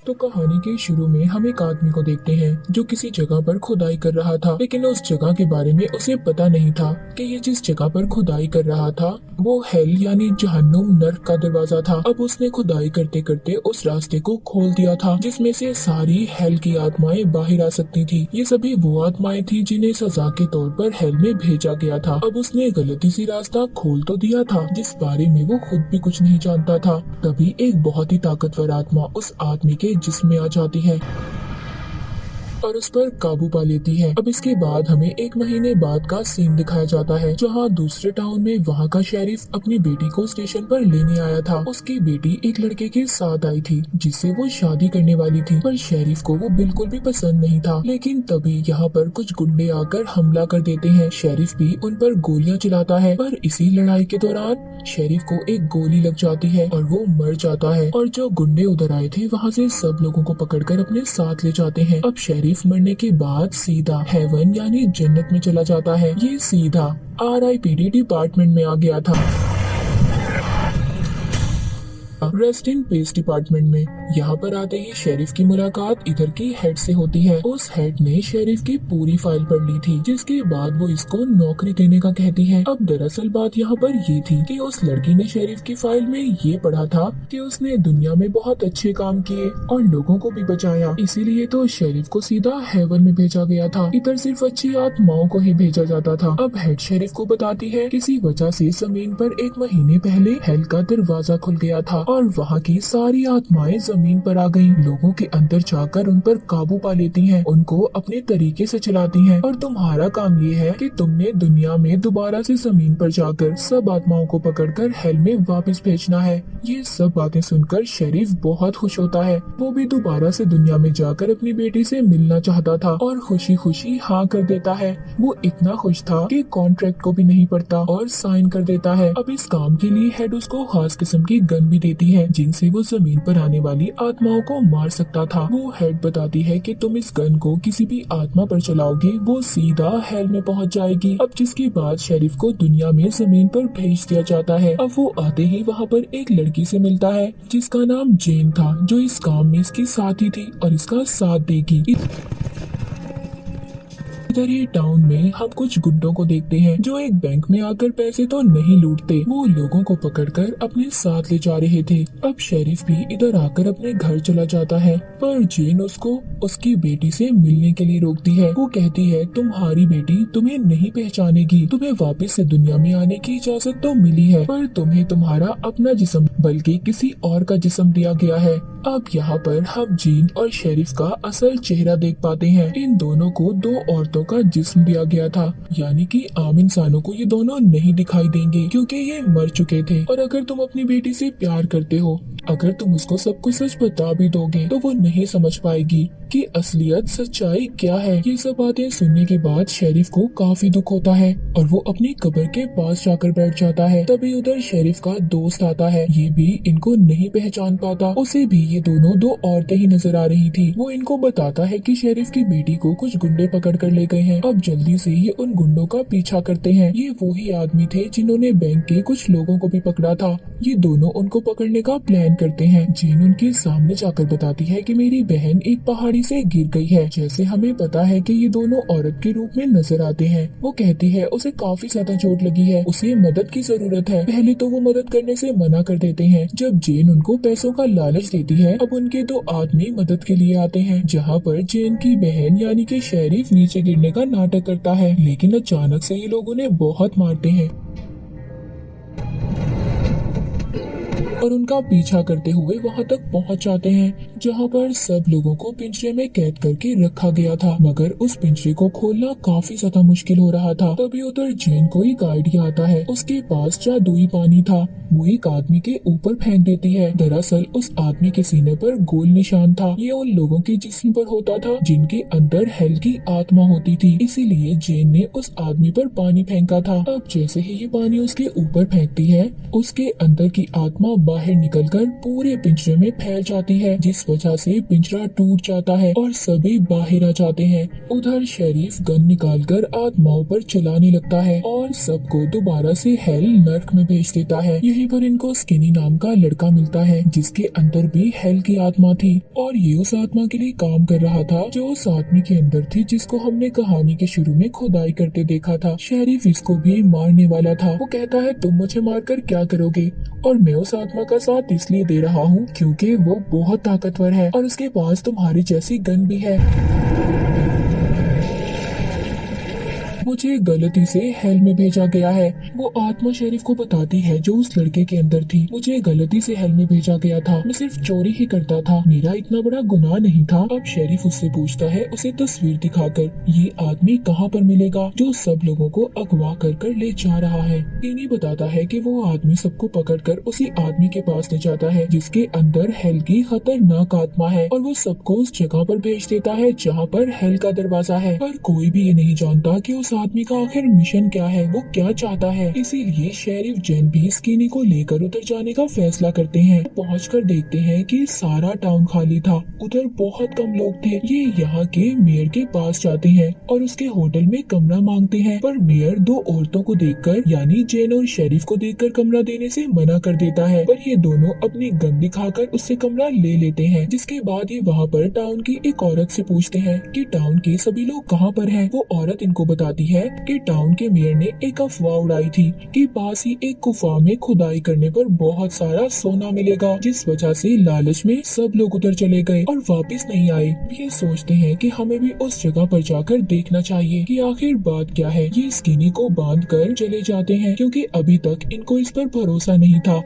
तो कहानी के शुरू में हम एक आदमी को देखते हैं जो किसी जगह पर खुदाई कर रहा था, लेकिन उस जगह के बारे में उसे पता नहीं था कि ये जिस जगह पर खुदाई कर रहा था वो हेल यानी जहन्नुम नर्क का दरवाजा था। अब उसने खुदाई करते करते उस रास्ते को खोल दिया था जिसमें से सारी हेल की आत्माएं बाहर आ सकती थी। ये सभी वो आत्माएं थी जिन्हें सजा के तौर पर हेल में भेजा गया था। अब उसने गलती से रास्ता खोल तो दिया था जिस बारे में वो खुद भी कुछ नहीं जानता था। तभी एक बहुत ही ताकतवर आत्मा उस आदमी के जिस्म में आ जाती है और उस पर काबू पा लेती है। अब इसके बाद हमें एक महीने बाद का सीन दिखाया जाता है जहाँ दूसरे टाउन में वहाँ का शेरिफ अपनी बेटी को स्टेशन पर लेने आया था। उसकी बेटी एक लड़के के साथ आई थी जिससे वो शादी करने वाली थी, पर शेरिफ को वो बिल्कुल भी पसंद नहीं था। लेकिन तभी यहाँ पर कुछ गुंडे आकर हमला कर देते हैं। शेरिफ भी उन पर गोलियां चलाता है, पर इसी लड़ाई के दौरान शेरिफ को एक गोली लग जाती है और वो मर जाता है। और जो गुंडे उधर आए थे वहाँ से सब लोगों को पकड़कर अपने साथ ले जाते हैं। अब शेरिफ मरने के बाद सीधा हेवन यानी जन्नत में चला जाता है। ये सीधा RIPD डिपार्टमेंट में आ गया था, रेस्ट इन पीस डिपार्टमेंट में। यहाँ पर आते ही शेरिफ की मुलाकात इधर की हेड से होती है। उस हेड ने शेरिफ की पूरी फाइल पढ़ ली थी जिसके बाद वो इसको नौकरी देने का कहती है। अब दरअसल बात यहाँ पर ये थी कि उस लड़की ने शेरिफ की फाइल में ये पढ़ा था कि उसने दुनिया में बहुत अच्छे काम किए और लोगों को भी बचाया, इसीलिए तो शेरिफ को सीधा हेवन में भेजा गया था। इधर सिर्फ अच्छी आत्माओं को ही भेजा जाता था। अब हेड शेरिफ को बताती है किसी वजह से जमीन पर एक महीने पहले हेल का दरवाजा खुल गया था और वहाँ की सारी आत्माएं जमीन पर आ गईं। लोगों के अंदर जाकर उन पर काबू पा लेती हैं, उनको अपने तरीके से चलाती हैं और तुम्हारा काम ये है कि तुमने दुनिया में दोबारा से जमीन पर जाकर सब आत्माओं को पकड़कर हेल में वापस भेजना है। ये सब बातें सुनकर शेरिफ बहुत खुश होता है। वो भी दोबारा से दुनिया में जाकर अपनी बेटी से मिलना चाहता था और खुशी खुशी हाँ कर देता है। वो इतना खुश था कि कॉन्ट्रैक्ट को भी नहीं पढ़ता और साइन कर देता है। अब इस काम के लिए हेड उसको खास किस्म की गन भी देती है जिनसे वो जमीन पर आने वाली आत्माओं को मार सकता था। वो हेड बताती है कि तुम इस गन को किसी भी आत्मा पर चलाओगे वो सीधा हेल में पहुंच जाएगी। अब जिसके बाद शेरिफ को दुनिया में जमीन पर भेज दिया जाता है। अब वो आते ही वहाँ पर एक लड़की से मिलता है जिसका नाम जेन था, जो इस काम में इसकी साथी थी और इसका साथ देगी। इधर ही टाउन में हम कुछ गुंडों को देखते हैं जो एक बैंक में आकर पैसे तो नहीं लूटते, वो लोगों को पकड़कर अपने साथ ले जा रहे थे। अब शेरिफ भी इधर आकर अपने घर चला जाता है, पर जेन उसको उसकी बेटी से मिलने के लिए रोकती है। वो कहती है तुम्हारी बेटी तुम्हें नहीं पहचानेगी, तुम्हें वापस से दुनिया में आने की इजाजत तो मिली है, पर तुम्हें तुम्हारा अपना जिस्म बल्कि किसी और का जिस्म दिया गया है। अब यहाँ पर हम जेन और शेरिफ का असल चेहरा देख पाते हैं। इन दोनों को दो औरतों का जिस्म दिया गया था, यानी कि आम इंसानों को ये दोनों नहीं दिखाई देंगे क्योंकि ये मर चुके थे। और अगर तुम अपनी बेटी से प्यार करते हो, अगर तुम उसको सब कुछ सच बता भी दोगे तो वो नहीं समझ पाएगी कि असलियत सच्चाई क्या है। ये सब बातें सुनने के बाद शेरिफ को काफी दुख होता है और वो अपनी कब्र के पास जाकर बैठ जाता है। तभी उधर शेरिफ का दोस्त आता है, ये भी इनको नहीं पहचान पाता। उसे भी ये दोनों दो औरतें ही नजर आ रही थी। वो इनको बताता है कि शेरिफ की बेटी को कुछ गुंडे पकड़ कर ले गए हैं। अब जल्दी से ही उन गुंडों का पीछा करते हैं। ये वही आदमी थे जिन्होंने बैंक के कुछ लोगों को भी पकड़ा था। ये दोनों उनको पकड़ने का प्लान करते हैं। जेन उनके सामने जाकर बताती है कि मेरी बहन एक पहाड़ी से गिर गई है। जैसे हमें पता है कि ये दोनों औरत के रूप में नजर आते हैं। वो कहती है उसे काफी ज्यादा चोट लगी है, उसे मदद की जरूरत है। पहले तो वो मदद करने से मना कर देते हैं। जब जेन उनको पैसों का लालच देती है, अब उनके दो आदमी मदद के लिए आते हैं, जहाँ पर जेन की बहन यानी कि शेरिफ नीचे गिरने का नाटक करता है, लेकिन अचानक से ये लोग उन्हें बहुत मारते हैं और उनका पीछा करते हुए वहां तक पहुंच जाते हैं जहां पर सब लोगों को पिंजरे में कैद करके रखा गया था, मगर उस पिंजरे को खोलना काफी ज्यादा मुश्किल हो रहा था। तभी उधर जेन को एक आइडिया आता है। उसके पास जादुई पानी था, वो एक आदमी के ऊपर फेंक देती है। दरअसल उस आदमी के सीने पर गोल निशान था। ये उन लोगों के जिस्म पर होता था जिनके अंदर हेल की आत्मा होती थी, इसीलिए जेन ने उस आदमी पर पानी फेंका था। अब जैसे ही ये पानी उसके ऊपर फेंकती है, उसके अंदर की आत्मा बाहर निकलकर पूरे पिंजरे में फैल जाती है, जिस वजह से पिंजरा टूट जाता है और सभी बाहर आ जाते हैं। उधर शेरिफ गन निकालकर आत्माओं पर चलाने लगता है और सबको दोबारा से हेल नर्क में भेज देता है। यहीं पर इनको स्किनी नाम का लड़का मिलता है, जिसके अंदर भी हेल की आत्मा थी और ये उस आत्मा के लिए काम कर रहा था जो उस आदमी के अंदर थी, जिसको हमने कहानी के शुरू में खुदाई करते देखा था। शेरिफ इसको भी मारने वाला था। वो कहता है तुम मुझे मारकर क्या करोगे, और मैं उस आत्मा का साथ इसलिए दे रहा हूँ क्योंकि वो बहुत ताकतवर है और उसके पास तुम्हारी जैसी गन भी है। मुझे गलती से हेल में भेजा गया है। वो आत्मा शेरिफ को बताती है जो उस लड़के के अंदर थी, मुझे गलती से हेल में भेजा गया था, मैं सिर्फ चोरी ही करता था, मेरा इतना बड़ा गुनाह नहीं था। अब शेरिफ उससे पूछता है उसे तस्वीर दिखाकर, ये आदमी कहाँ पर मिलेगा जो सब लोगों को अगवा कर ले जा रहा है। इन्हीं बताता है कि वो आदमी सबको पकड़कर उसी आदमी के पास ले जाता है जिसके अंदर हेल की खतरनाक आत्मा है, और वो सबको उस जगह पर भेज देता है जहाँ पर हेल का दरवाजा है। पर कोई भी ये नहीं जानता कि उस आदमी का आखिर मिशन क्या है, वो क्या चाहता है। इसीलिए शेरिफ जेन भी स्किनी को लेकर उधर जाने का फैसला करते हैं। पहुंचकर देखते हैं कि सारा टाउन खाली था, उधर बहुत कम लोग थे। ये यहाँ के मेयर के पास जाते हैं और उसके होटल में कमरा मांगते हैं, पर मेयर दो औरतों को देखकर यानी जेन और शेरिफ को देखकर कमरा देने से मना कर देता है, पर ये दोनों अपनी गन दिखाकर उससे कमरा ले लेते हैं। जिसके बाद ये वहाँ पर टाउन की एक औरत से पूछते हैं कि टाउन के सभी लोग कहाँ पर हैं। वो औरत इनको बताती है कि टाउन के मेयर ने एक अफवाह उड़ाई थी कि पास ही एक गुफा में खुदाई करने पर बहुत सारा सोना मिलेगा, जिस वजह से लालच में सब लोग उधर चले गए और वापस नहीं आए। ये सोचते हैं कि हमें भी उस जगह पर जाकर देखना चाहिए कि आखिर बात क्या है। ये स्किनी को बांध कर चले जाते हैं क्योंकि अभी तक इनको इस पर भरोसा नहीं था।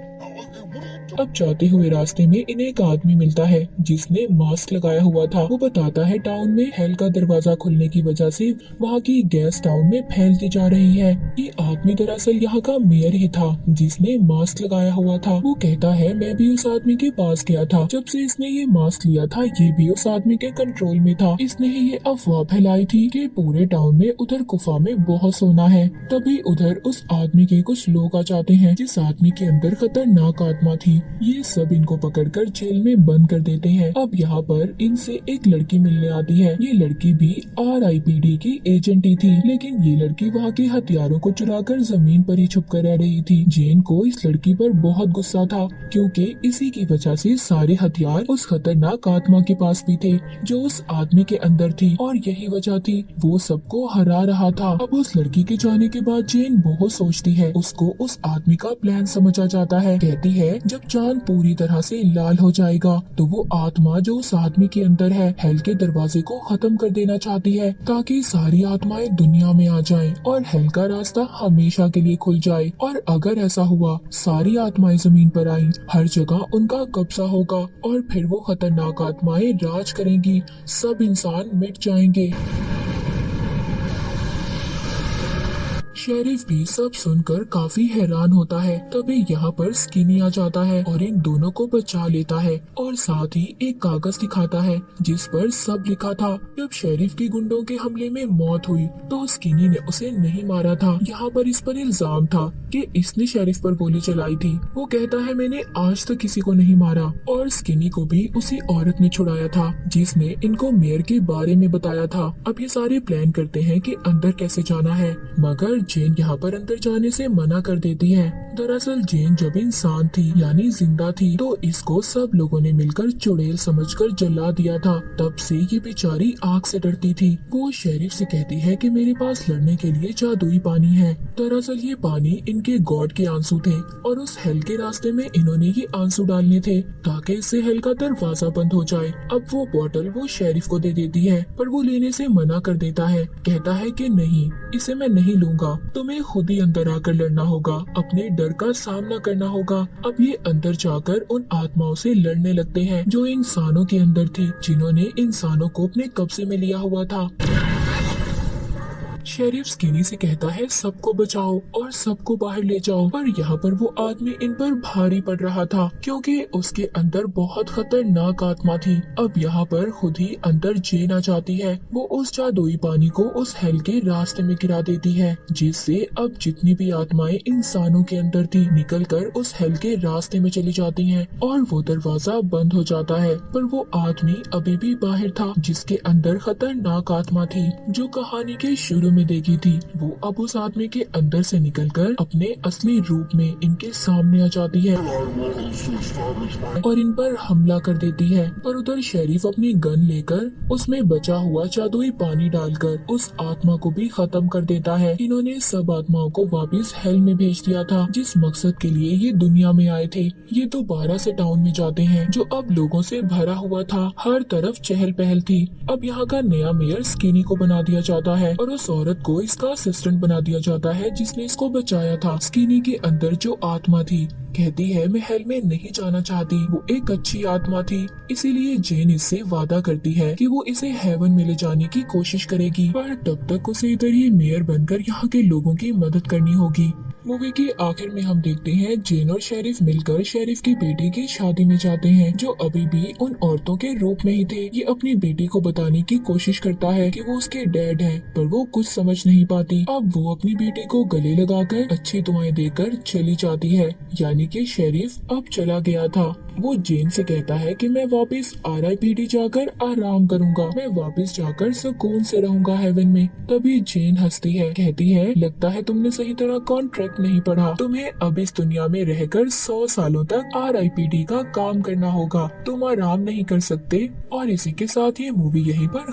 अब जाते हुए रास्ते में इन्हें एक आदमी मिलता है जिसने मास्क लगाया हुआ था। वो बताता है टाउन में हेल का दरवाजा खुलने की वजह से वहाँ की गैस टाउन में फैलती जा रही है। ये आदमी दरअसल यहाँ का मेयर ही था जिसने मास्क लगाया हुआ था। वो कहता है मैं भी उस आदमी के पास गया था, जब से इसने ये मास्क लिया था ये भी उस आदमी के कंट्रोल में था। इसने ही ये अफवाह फैलाई थी कि पूरे टाउन में उधर गुफा में बहुत सोना है। तभी उधर उस आदमी के कुछ लोग आ जाते हैं जिस आदमी के अंदर खतरनाक आत्मा थी। ये सब इनको पकड़कर जेल में बंद कर देते हैं। अब यहाँ पर इनसे एक लड़की मिलने आती है। ये लड़की भी RIPD की एजेंट ही थी, लेकिन ये लड़की वहाँ के हथियारों को चुराकर जमीन पर ही छुप कर रह रही थी। जेन को इस लड़की पर बहुत गुस्सा था क्योंकि इसी की वजह से सारे हथियार उस खतरनाक आत्मा के पास भी थे जो उस आदमी के अंदर थी, और यही वजह थी वो सबको हरा रहा था। अब उस लड़की के जाने के बाद जेन बहुत सोचती है। उसको उस आदमी का प्लान समझ आ जाता है। कहती है जब चांद पूरी तरह से लाल हो जाएगा तो वो आत्मा जो उस आदमी के अंदर है हेल के दरवाजे को खत्म कर देना चाहती है ताकि सारी आत्माएं दुनिया में आ जाएं और हेल का रास्ता हमेशा के लिए खुल जाए। और अगर ऐसा हुआ सारी आत्माएं जमीन पर आई, हर जगह उनका कब्जा होगा और फिर वो खतरनाक आत्माएं राज करेंगी, सब इंसान मिट जाएंगे। शेरिफ भी सब सुनकर काफी हैरान होता है। तभी यहाँ पर स्किनी आ जाता है और इन दोनों को बचा लेता है और साथ ही एक कागज दिखाता है जिस पर सब लिखा था। जब शेरिफ की गुंडों के हमले में मौत हुई तो स्किनी ने उसे नहीं मारा था। यहाँ पर इस पर इल्जाम था कि इसने शेरिफ पर गोली चलाई थी। वो कहता है मैंने आज तक किसी को नहीं मारा, और स्किनी को भी उसी औरत ने छुड़ाया था जिसने इनको मेयर के बारे में बताया था। अब ये सारे प्लान करते हैं कि अंदर कैसे जाना है, मगर जेन यहाँ पर अंदर जाने से मना कर देती है। दरअसल जेन जब इंसान थी यानी जिंदा थी तो इसको सब लोगों ने मिलकर चुड़ैल समझकर जला दिया था। तब से ये बेचारी आग से डरती थी। वो शेरिफ से कहती है कि मेरे पास लड़ने के लिए जादुई पानी है। दरअसल ये पानी इनके गॉड के आंसू थे और उस हेल के रास्ते में इन्होंने ये आंसू डालने थे ताकि इससे हेल का दरवाजा बंद हो जाए। अब वो बोतल वो शेरिफ को दे देती है, पर वो लेने से मना कर देता है। कहता है कि नहीं, इसे मैं नहीं लूंगा, तुम्हें खुद ही अंदर आकर लड़ना होगा, अपने डर का सामना करना होगा। अब ये अंदर जाकर उन आत्माओं से लड़ने लगते हैं जो इंसानों के अंदर थी, जिन्होंने इंसानों को अपने कब्जे में लिया हुआ था। शेरिफ स्किनी से कहता है सबको बचाओ और सबको बाहर ले जाओ, पर यहाँ पर वो आदमी इन पर भारी पड़ रहा था क्योंकि उसके अंदर बहुत खतरनाक आत्मा थी। अब यहाँ पर खुद ही अंदर जेन आ जाती है। वो उस जादुई पानी को उस हेल के रास्ते में गिरा देती है, जिससे अब जितनी भी आत्माएं इंसानों के अंदर थी निकल कर उस हेल के रास्ते में चली जाती हैं और वो दरवाजा बंद हो जाता है। पर वो आदमी अभी भी बाहर था जिसके अंदर खतरनाक आत्मा थी जो कहानी के शुरू में देखी थी। वो अब उस आदमी के अंदर से निकलकर अपने असली रूप में इनके सामने आ जाती है और इन पर हमला कर देती है। पर उधर शेरिफ अपनी गन लेकर उसमें बचा हुआ जादुई पानी डालकर उस आत्मा को भी खत्म कर देता है। इन्होंने सब आत्माओं को वापस हेल में भेज दिया था जिस मकसद के लिए ये दुनिया में आए थे। ये दोबारा से टाउन में जाते हैं जो अब लोगों से भरा हुआ था, हर तरफ चहल पहल थी। अब यहाँ का नया मेयर स्किनी को बना दिया जाता है और उस औरत को इसका असिस्टेंट बना दिया जाता है जिसने इसको बचाया था। स्किनी के अंदर जो आत्मा थी कहती है मैं हेल में नहीं जाना चाहती, वो एक अच्छी आत्मा थी, इसीलिए जेन इससे वादा करती है कि वो इसे हेवन में ले जाने की कोशिश करेगी, पर तब तक उसे इधर ही मेयर बनकर यहाँ के लोगों की मदद करनी होगी। मूवी के आखिर में हम देखते हैं जेन और शेरिफ मिलकर शेरिफ की बेटी की शादी में जाते हैं जो अभी भी उन औरतों के रूप में ही थे। ये अपनी बेटी को बताने की कोशिश करता है कि वो उसके डैड हैं, पर वो कुछ समझ नहीं पाती। अब वो अपनी बेटी को गले लगाकर अच्छी दुआएं देकर चली जाती है, यानी कि शेरिफ अब चला गया था। वो जेन से कहता है कि मैं वापस RIPD जाकर आराम करूंगा, मैं वापस जाकर सुकून से रहूंगा हेवन में। तभी जेन हंसती है, कहती है लगता है तुमने सही तरह कॉन्ट्रैक्ट नहीं पढ़ा, तुम्हें अब इस दुनिया में रहकर 100 सालों तक RIPD का काम करना होगा, तुम आराम नहीं कर सकते। और इसी के साथ ये मूवी यहीं पर